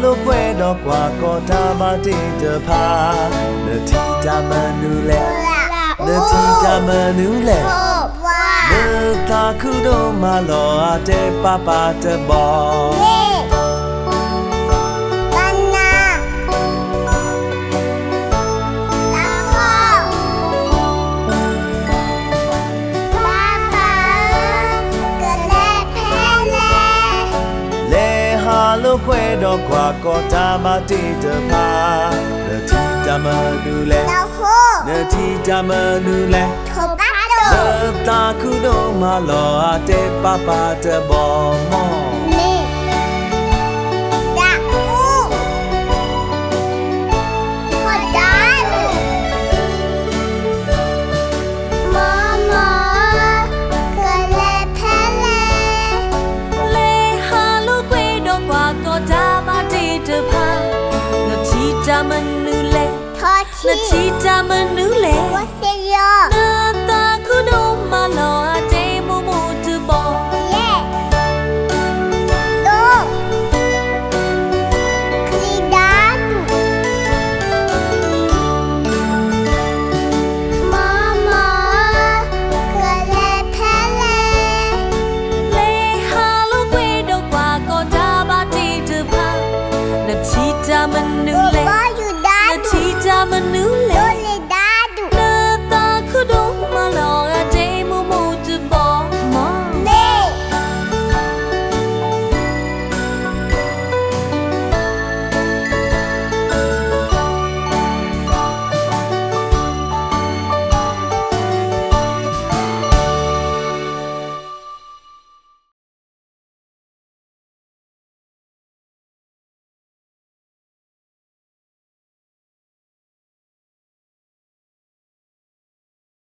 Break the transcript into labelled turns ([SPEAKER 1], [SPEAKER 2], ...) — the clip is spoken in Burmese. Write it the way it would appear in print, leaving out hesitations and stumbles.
[SPEAKER 1] လို့ခွဲတော့ကွာကောတာမတိတဖာနတိတမနူလဲနတိတမနူလဲနတာခုတော့မလောအတဲ့ပပတဘောလို့ခွဲတော့ကွာကောတာမတိတဖာနတိတမနူလဲနတိတမနူလဲနတာခုတော့မလောအတဲ့ပပတဘောမော